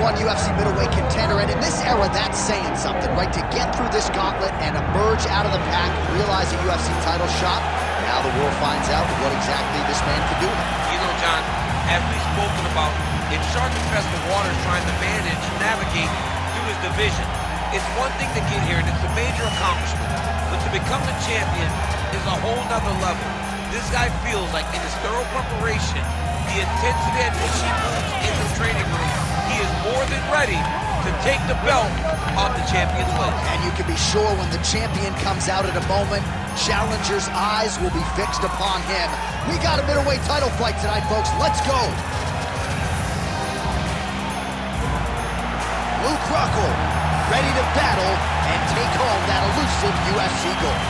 #1 UFC middleweight contender, and in this era, that's saying something, right? To get through this gauntlet and emerge out of the pack, realize a UFC title shot, now the world finds out what exactly this man can do. You know, John, as we've spoken about, it's shark-infested waters trying to navigate through his division. It's one thing to get here, and it's a major accomplishment, but to become the champion is a whole nother level. This guy feels like in his thorough preparation, the intensity at which he moves in the training room, he is more than ready to take the belt off the champion's legs. And you can be sure when the champion comes out at a moment, challengers' eyes will be fixed upon him. We got a middleweight title fight tonight, folks. Let's go. Rockhold, ready to battle and take home that elusive UFC gold.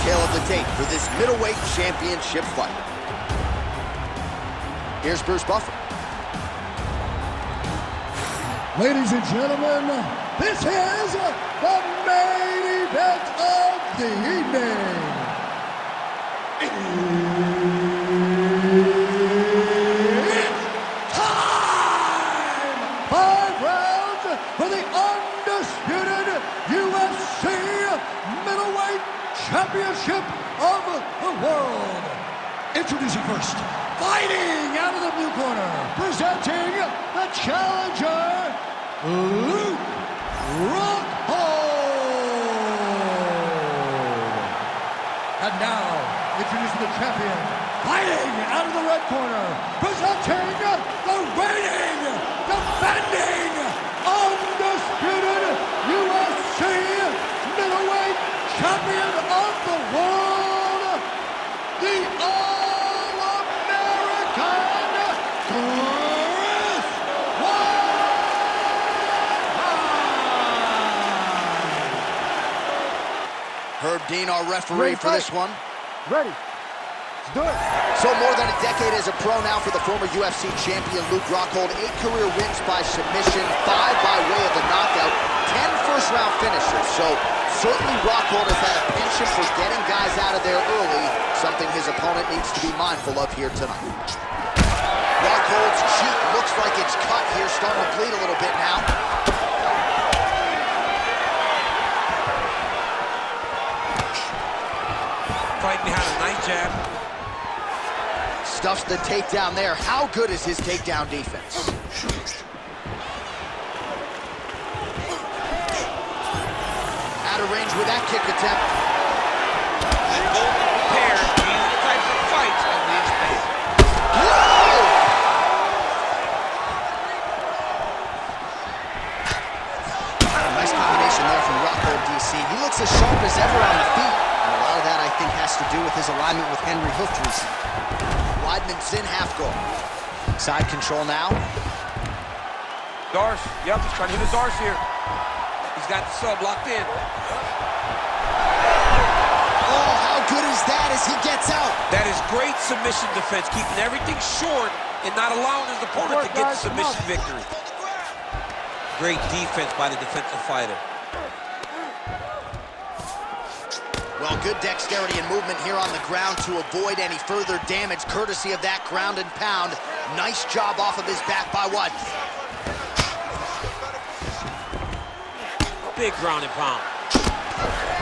Tale of the tape for this middleweight championship fight. Here's Bruce Buffer. Ladies and gentlemen, this is the main event of the evening. It's time! 5 rounds for the undisputed UFC middleweight championship of the world. Introducing first, fighting out of the blue corner, presenting the challenger, Rockhold. And now, introducing the champion, fighting out of the red corner, presenting the reigning, defending, undisputed UFC middleweight champion of the world, the All-American Chris Weidman. Herb Dean, our referee for this one. Ready. Let's do it. So more than a decade as a pro now for the former UFC champion Luke Rockhold. 8 career wins by submission, 5 by way of the knockout, 10 first-round finishes. So certainly Rockhold has had a penchant for getting guys out of there early, something his opponent needs to be mindful of here tonight. Rockhold's cheek looks like it's cut here, starting to bleed a little bit now. Fight behind a nice jab. Stuffs the takedown there. How good is his takedown defense? Out of range with that kick attempt. And both prepared. These are the types of fights that we expect. Nice combination there from Rockhold, DC. He looks as sharp as ever on the feet. And a lot of that, I think, has to do with his alignment with Henry Hooft recently. Weidman's in half guard. Side control now. Darce, yep, he's trying to hit his Darce here. He's got the sub locked in. Oh, how good is that as he gets out? That is great submission defense, keeping everything short and not allowing his opponent to get the submission victory. Great defense by the defensive fighter. Well, good dexterity and movement here on the ground to avoid any further damage, courtesy of that ground and pound. Nice job off of his back by Weidman. Big ground and pound.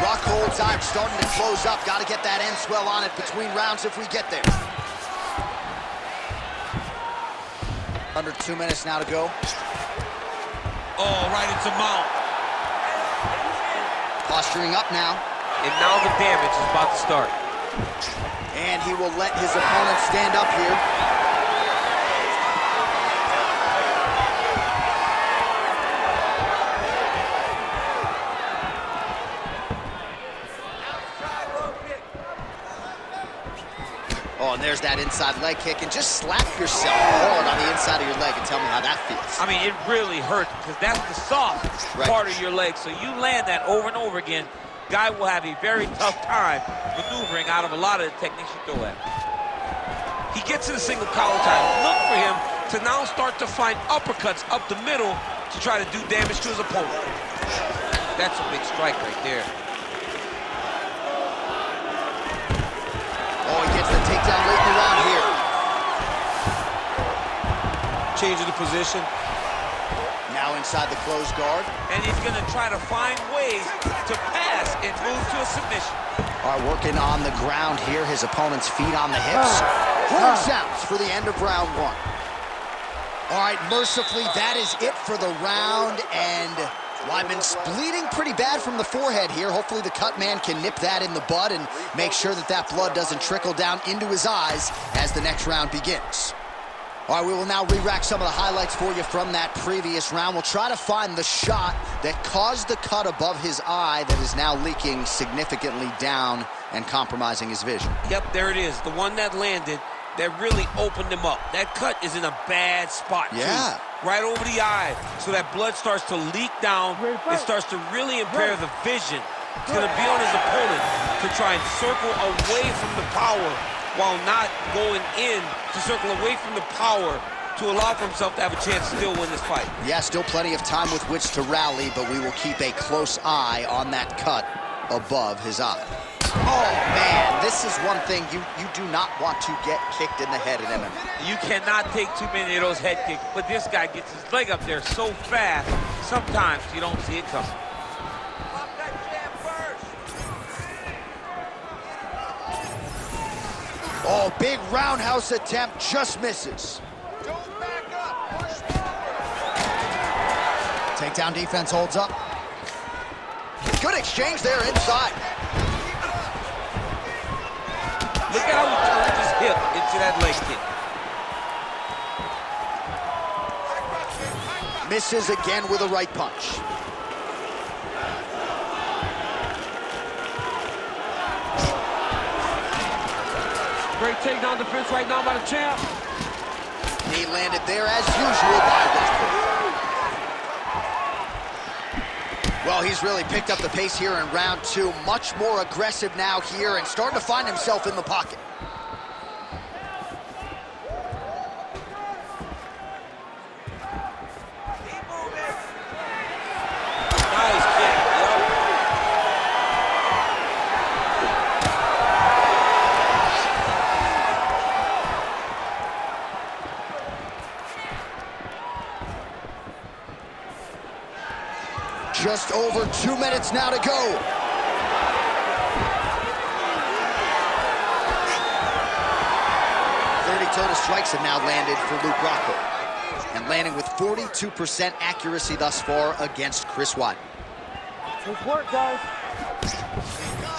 Rockhold's eye starting to close up. Got to get that end swell on it between rounds if we get there. Under 2 minutes now to go. Oh, right into mount. Posturing up now. And now the damage is about to start. And he will let his opponent stand up here. Oh, and there's that inside leg kick. And just slap yourself hard on the inside of your leg and tell me how that feels. I mean, it really hurts because that's the soft part of your leg. So you land that over and over again. Guy will have a very tough time maneuvering out of a lot of the techniques you throw at him. He gets to the single collar tie. Look for him to now start to find uppercuts up the middle to try to do damage to his opponent. That's a big strike right there. Oh, he gets the takedown late in the round here. Changing the position. Now inside the closed guard. And he's going to try to find ways to pass and move to a submission. All right, working on the ground here. His opponent's feet on the hips. Horn sounds for the end of round one. All right, mercifully, that is it for the round. And Weidman's bleeding pretty bad from the forehead here. Hopefully the cut man can nip that in the bud and make sure that that blood doesn't trickle down into his eyes as the next round begins. All right, we will now re-rack some of the highlights for you from that previous round. We'll try to find the shot that caused the cut above his eye that is now leaking significantly down and compromising his vision. Yep, there it is. The one that landed that really opened him up. That cut is in a bad spot, too. Right over the eye. So that blood starts to leak down. It starts to really impair the vision. It's going to be on his opponent to try and circle away from the power while not going in to circle away from the power to allow for himself to have a chance to still win this fight. Yeah, still plenty of time with which to rally, but we will keep a close eye on that cut above his eye. Oh, man, this is one thing you do not want to get kicked in the head in MMA. You cannot take too many of those head kicks, but this guy gets his leg up there so fast, sometimes you don't see it coming. Oh, big roundhouse attempt, just misses. Don't back up. Push Takedown defense holds up. Good exchange there inside. Look at how he turned his hip into that leg kick. Misses again with a right punch. Great takedown defense right now by the champ. Knee landed there as usual by Rockhold. Well, he's really picked up the pace here in round two. Much more aggressive now here and starting to find himself in the pocket. Nice kick. Just over 2 minutes now to go. Total strikes have now landed for Luke Rockhold, and landing with 42% accuracy thus far against Chris Weidman. Good work, guys.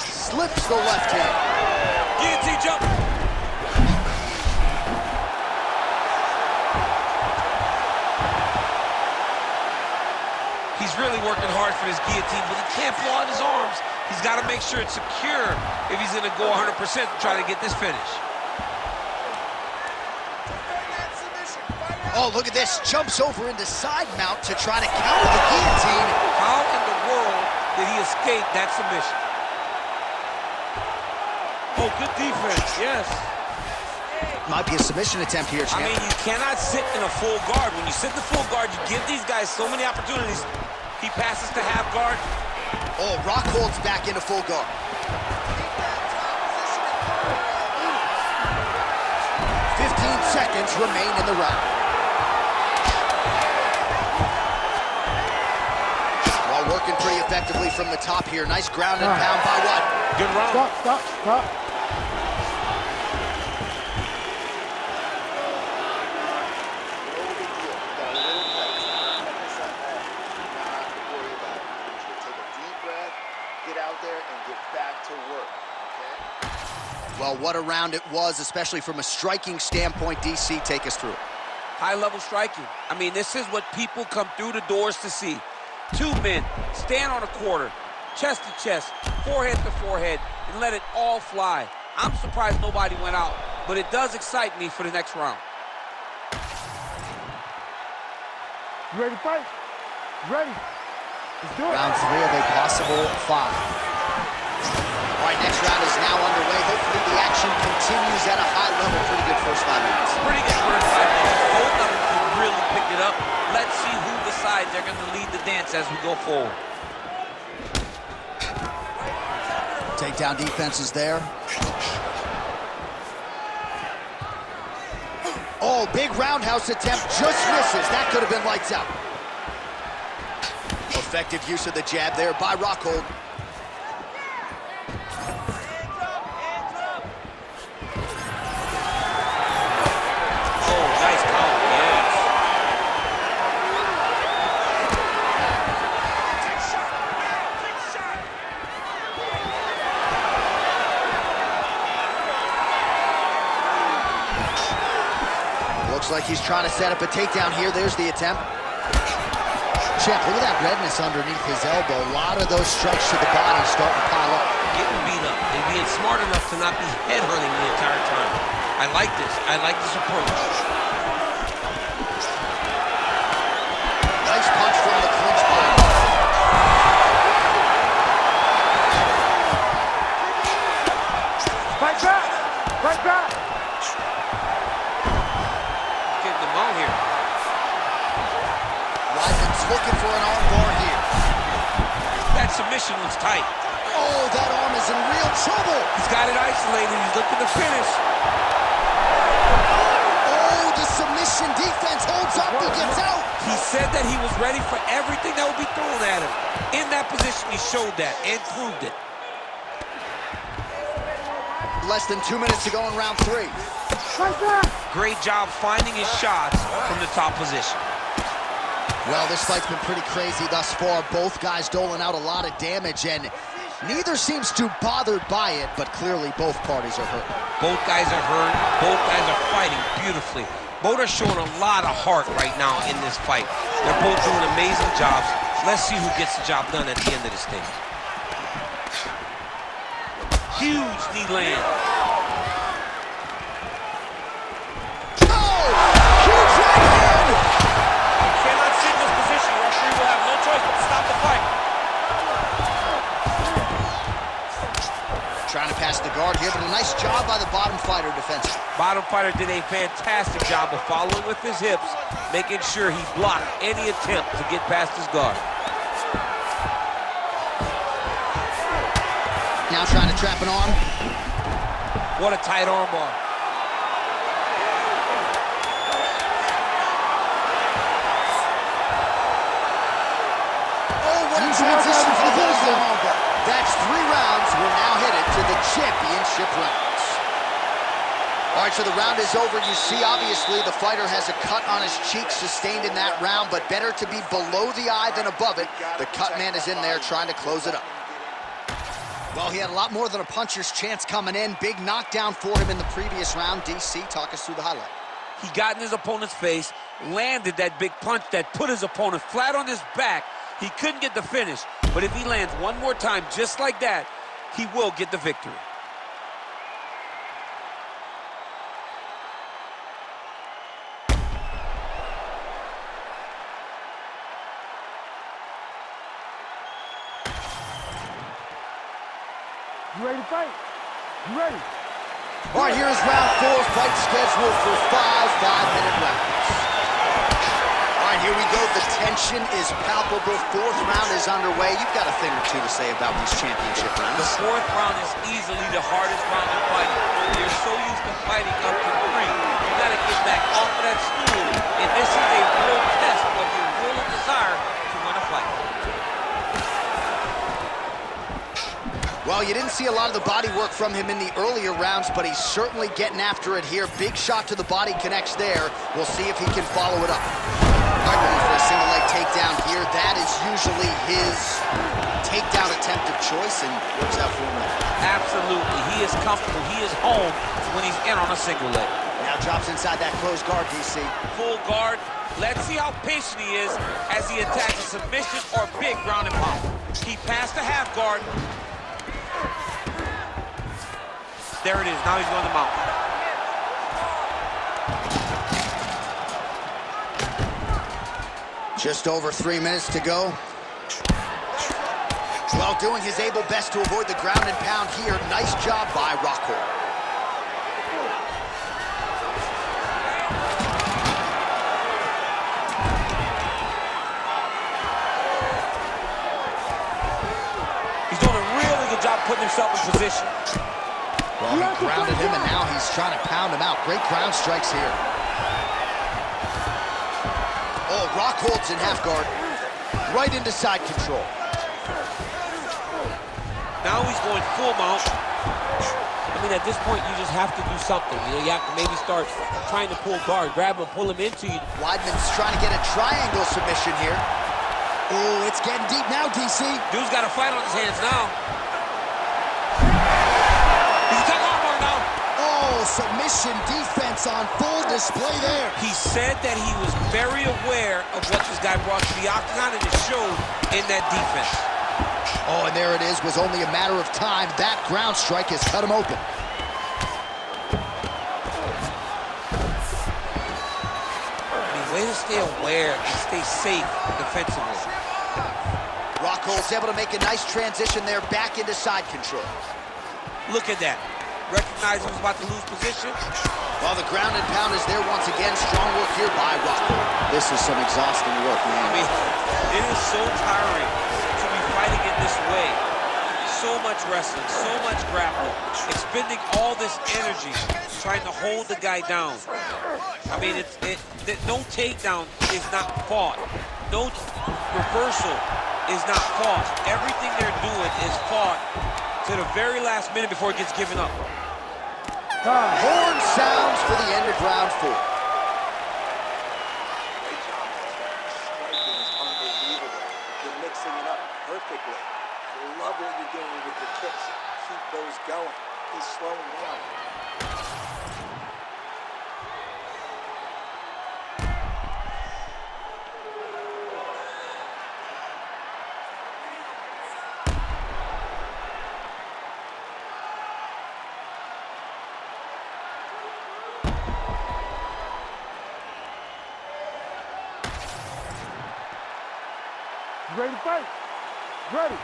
Slips the left hand. Guillotine jump. He's really working hard for this guillotine, but he can't pull out his arms. He's got to make sure it's secure if he's going to go 100% to try to get this finish. Oh, look at this. Jumps over into side mount to try to counter the guillotine. How in the world did he escape that submission? Oh, good defense, yes. Might be a submission attempt here, champ. I mean, you cannot sit in a full guard. When you sit in the full guard, you give these guys so many opportunities. He passes to half guard. Oh, Rockhold's back into full guard. 15 seconds remain in the round. Well, working pretty effectively from the top here. Nice ground and pound by what? Good round. Stop. Well, what a round it was, especially from a striking standpoint. DC, take us through it. High-level striking. I mean, this is what people come through the doors to see. Two men stand on a quarter, chest to chest, forehead to forehead, and let it all fly. I'm surprised nobody went out, but it does excite me for the next round. You ready to fight? Ready. Let's do it. Round 3 of a possible 5. All right, next round is now underway. Hopefully the action continues at a high level. Pretty good first 5 minutes. Pretty good first 5 minutes. Both of them can really pick it up. Let's see who decides they're going to lead the dance as we go forward. Takedown defense is there. Oh, big roundhouse attempt, just misses. That could have been lights out. Effective use of the jab there by Rockhold. Looks like he's trying to set up a takedown here. There's the attempt. Champ, look at that redness underneath his elbow. A lot of those strikes to the body starting to pile up. Getting beat up and being smart enough to not be headhunting the entire time. I like this. I like this approach. Nice punch from the clinch body. Fight back! Fight back! Getting them out here. Weidman's looking for an armbar here. That submission was tight. Oh, that arm is in real trouble. He's got it isolated. He's looking to finish. Oh, the submission defense holds up. He gets out. He said that he was ready for everything that would be thrown at him. In that position, he showed that and proved it. Less than 2 minutes to go in round 3. Fight back! Great job finding his shots from the top position. Well, this fight's been pretty crazy thus far. Both guys doling out a lot of damage, and neither seems too bothered by it, but clearly both parties are hurt. Both guys are hurt. Both guys are fighting beautifully. Both are showing a lot of heart right now in this fight. They're both doing amazing jobs. Let's see who gets the job done at the end of this thing. Huge knee land. Oh! Huge right hand! You cannot sit in this position. Referee will have no choice but to stop the fight. Trying to pass the guard here, but a nice job by the bottom fighter defensively. Bottom fighter did a fantastic job of following with his hips, making sure he blocked any attempt to get past his guard. Now trying to trap an arm. What a tight arm bar. Oh, what a transition for the armbar. That's 3 rounds. We're now headed to the championship rounds. All right, so the round is over. You see, obviously, the fighter has a cut on his cheek sustained in that round, but better to be below the eye than above it. The cut man is in there trying to close it up. Well, he had a lot more than a puncher's chance coming in. Big knockdown for him in the previous round. DC, talk us through the highlight. He got in his opponent's face, landed that big punch that put his opponent flat on his back. He couldn't get the finish, but if he lands one more time just like that, he will get the victory. You ready to fight? You ready? All right, here's round 4, fight scheduled for 5 5-minute rounds. All right, here we go. The tension is palpable. 4th round is underway. You've got a thing or two to say about these championship rounds. The 4th round is easily the hardest round in fighting. You're so used to fighting up to 3. You got to get back off of that stool, and this is a real test of your will and desire to win a fight. Well, you didn't see a lot of the body work from him in the earlier rounds, but he's certainly getting after it here. Big shot to the body connects there. We'll see if he can follow it up. All right, going for a single leg takedown here. That is usually his takedown attempt of choice, and works out for him. Absolutely. He is comfortable. He is home when he's in on a single leg. Now drops inside that closed guard, DC. Full guard. Let's see how patient he is as he attacks a submission or big ground and pound. He passed the half guard. There it is. Now he's going to mount. Just over 3 minutes to go. Well, doing his able best to avoid the ground and pound here. Nice job by Rockhold. He's doing a really good job putting himself in position. Well, he grounded him, and now he's trying to pound him out. Great ground strikes here. Oh, Rockhold's in half guard. Right into side control. Now he's going full mount. I mean, at this point, you just have to do something. You know, you have to maybe start trying to pull guard, grab him, pull him into you. Weidman's trying to get a triangle submission here. Oh, it's getting deep now, DC. Dude's got a fight on his hands now. Submission defense on full display there. He said that he was very aware of what this guy brought to the octagon, and it showed in that defense. Oh, and there it is. Was only a matter of time. That ground strike has cut him open. I mean, way to stay aware and stay safe defensively. Rockhold's able to make a nice transition there back into side control. Look at that. Recognized he was about to lose position. Well, the ground and pound is there once again. Strong work here by Rockhold. This is some exhausting work, man. I mean, it is so tiring to be fighting in this way. So much wrestling, so much grappling, expending all this energy trying to hold the guy down. I mean, no takedown is not fought. No reversal is not fought. Everything they're doing is fought to the very last minute before it gets given up. Horn sounds for the end of round 4. Striking is unbelievable. You're mixing it up perfectly. I love what you're doing with the kicks. Keep those going. He's slowing down. You ready to fight? Ready.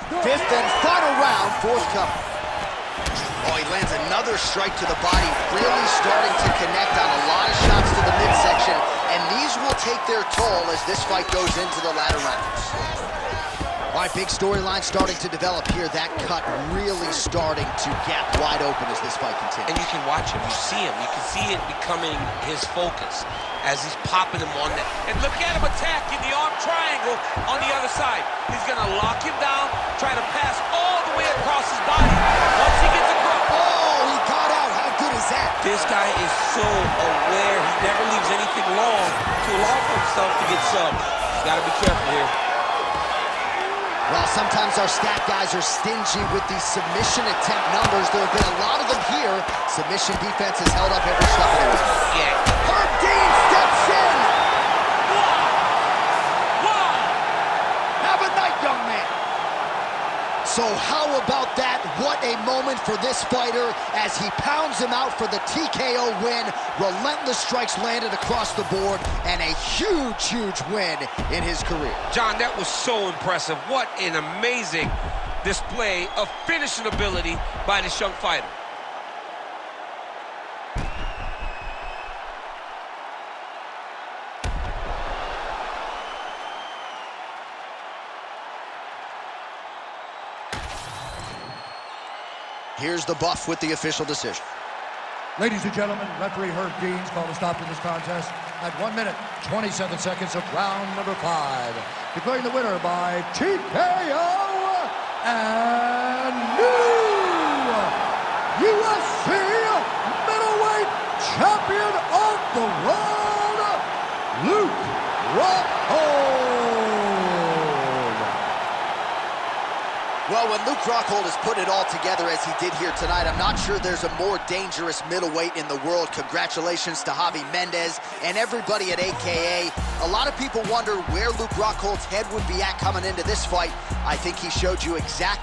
Go. 5th and final round, forthcoming. Oh, he lands another strike to the body, really starting to connect on a lot of shots to the midsection, and these will take their toll as this fight goes into the latter rounds. All right, big storyline starting to develop here. That cut really starting to gap wide open as this fight continues. And you can watch him, you see him, you can see it becoming his focus as he's popping him on that. And look at him attacking the arm triangle on the other side. He's gonna lock him down, try to pass all the way across his body. Once he gets across. Oh, he got out. How good is that? This guy is so aware. He never leaves anything long to allow for himself to get subbed. He's gotta be careful here. Well, sometimes our stat guys are stingy with these submission attempt numbers. There have been a lot of them here. Submission defense has held up every step of the way. Yeah. Herb Dean steps in. Wow! Have a night, young man. So how about that? What a moment for this fighter as he pounds him out for the TKO win. Relentless strikes landed across the board and a huge, huge win in his career. John, that was so impressive. What an amazing display of finishing ability by this young fighter. Here's the buff with the official decision. Ladies and gentlemen, referee Herb Deans called a stop to this contest at 1 minute, 27 seconds of round number 5. Declaring the winner by TKO and new UFC middleweight champion of the world, Luke Rockhold. Well, when Luke Rockhold has put it all together as he did here tonight, I'm not sure there's a more dangerous middleweight in the world. Congratulations to Javi Mendez and everybody at AKA. A lot of people wonder where Luke Rockhold's head would be at coming into this fight. I think he showed you exactly